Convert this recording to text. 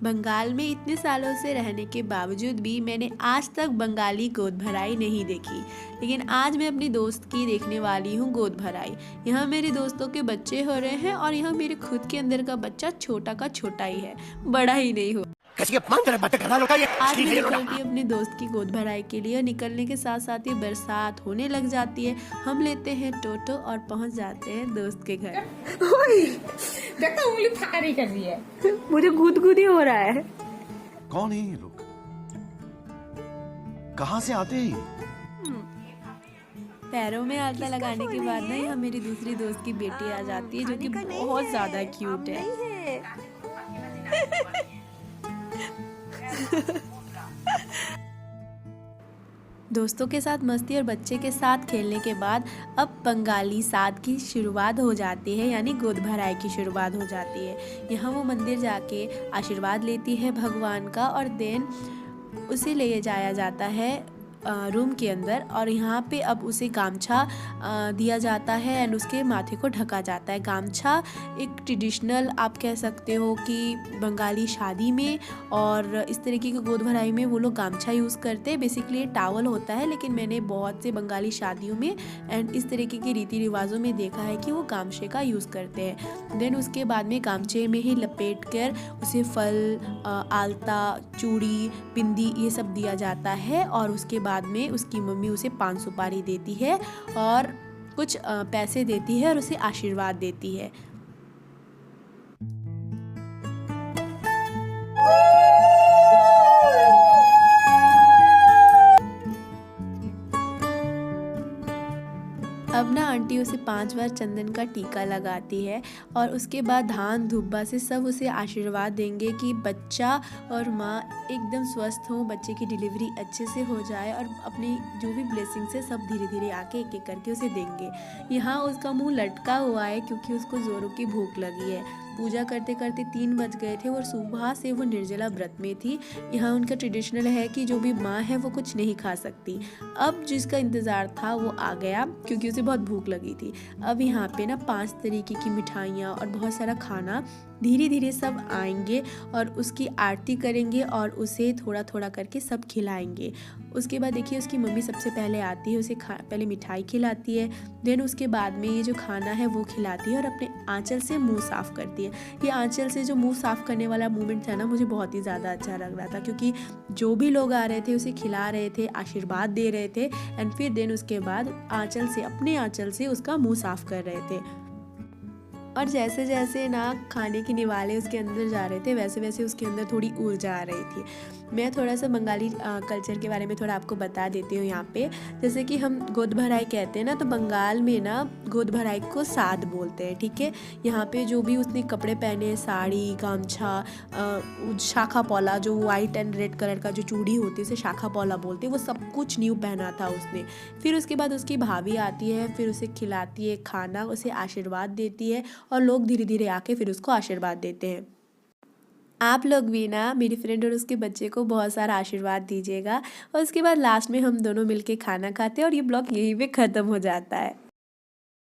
बंगाल में इतने सालों से रहने के बावजूद भी मैंने आज तक बंगाली गोद भराई नहीं देखी, लेकिन आज मैं अपनी दोस्त की देखने वाली हूँ गोद भराई। यहाँ मेरे दोस्तों के बच्चे हो रहे हैं और यहाँ मेरे खुद के अंदर का बच्चा छोटा का छोटा ही है, बड़ा ही नहीं हो। आज मैं निकलती अपने दोस्त की गोद भराई के लिए। निकलने के साथ साथ ही बरसात होने लग जाती है। हम लेते हैं टोटो और पहुँच जाते हैं दोस्त के घर। देखो उंगली फाड़ी कर रही है। मुझे गुदगुदी हो रहा है। कौन है ये लोग? कहाँ से आते हैं? पैरों में आलता लगाने के बाद ना यहाँ मेरी दूसरी दोस्त की बेटी आ जाती है, जो कि बहुत ज्यादा क्यूट है। दोस्तों के साथ मस्ती और बच्चे के साथ खेलने के बाद अब बंगाली साथ की शुरुआत हो जाती है, यानी गोद भराई की शुरुआत हो जाती है। यहाँ वो मंदिर जाके आशीर्वाद लेती है भगवान का और देन उसे ले जाया जाता है रूम के अंदर। और यहाँ पे अब उसे गामछा दिया जाता है एंड उसके माथे को ढका जाता है। गामछा एक ट्रेडिशनल आप कह सकते हो कि बंगाली शादी में और इस तरीके की गोद भराई में वो लोग गामछा यूज़ करते हैं। बेसिकली टावल होता है, लेकिन मैंने बहुत से बंगाली शादियों में एंड इस तरीके के रीति रिवाजों में देखा है कि वो गामछे का यूज़ करते हैं। देन उसके बाद में गामछे में ही लपेट कर उसे फल, आलता, चूड़ी, बिंदी ये सब दिया जाता है। और उसके बाद में उसकी मम्मी उसे पान सुपारी देती है और कुछ पैसे देती है और उसे आशीर्वाद देती है। अब ना आंटी उसे 5 बार चंदन का टीका लगाती है और उसके बाद धान धुब्बा से सब उसे आशीर्वाद देंगे कि बच्चा और माँ एकदम स्वस्थ हो, बच्चे की डिलीवरी अच्छे से हो जाए और अपनी जो भी ब्लेसिंग से सब धीरे धीरे आके एक एक करके उसे देंगे। यहाँ उसका मुंह लटका हुआ है क्योंकि उसको जोरों की भूख लगी है। पूजा करते करते 3 बज गए थे और सुबह से वो निर्जला व्रत में थी। यहाँ उनका ट्रेडिशनल है कि जो भी माँ है वो कुछ नहीं खा सकती। अब जिसका इंतज़ार था वो आ गया क्योंकि उसे बहुत भूख लगी थी। अब यहाँ पे ना 5 तरीके की मिठाइयाँ और बहुत सारा खाना धीरे धीरे सब आएंगे और उसकी आरती करेंगे और उसे थोड़ा थोड़ा करके सब खिलाएंगे। उसके बाद देखिए उसकी मम्मी सबसे पहले आती है, उसे पहले मिठाई खिलाती है। देन उसके बाद में ये जो खाना है वो खिलाती है और अपने आंचल से मुंह साफ़ करती है। ये आंचल से जो मुंह साफ़ करने वाला मूवमेंट था ना, मुझे बहुत ही ज़्यादा अच्छा लग रहा था क्योंकि जो भी लोग आ रहे थे उसे खिला रहे थे, आशीर्वाद दे रहे थे एंड फिर देन उसके बाद आंचल से, अपने आंचल से उसका मुँह साफ़ कर रहे थे। और जैसे जैसे ना खाने के निवाले उसके अंदर जा रहे थे वैसे वैसे उसके अंदर थोड़ी ऊर्जा आ रही थी। मैं थोड़ा सा बंगाली कल्चर के बारे में थोड़ा आपको बता देती हूँ यहाँ पे। जैसे कि हम गोद भराई कहते हैं ना, तो बंगाल में ना गोद भराई को साद बोलते हैं, ठीक है। यहाँ पे जो भी उसने कपड़े पहने, साड़ी, गामछा, शाखा पौला, जो वाइट एंड रेड कलर का जो चूड़ी होती है उसे शाखा पौला बोलते हैं, वो सब कुछ न्यू पहना था उसने। फिर उसके बाद उसकी भाभी आती है, फिर उसे खिलाती है खाना, उसे आशीर्वाद देती है और लोग धीरे धीरे आके फिर उसको आशीर्वाद देते हैं। आप लोग भी ना मेरी फ्रेंड और उसके बच्चे को बहुत सारा आशीर्वाद दीजिएगा। और उसके बाद लास्ट में हम दोनों मिलके खाना खाते हैं और ये ब्लॉग यहीं पे ख़त्म हो जाता है।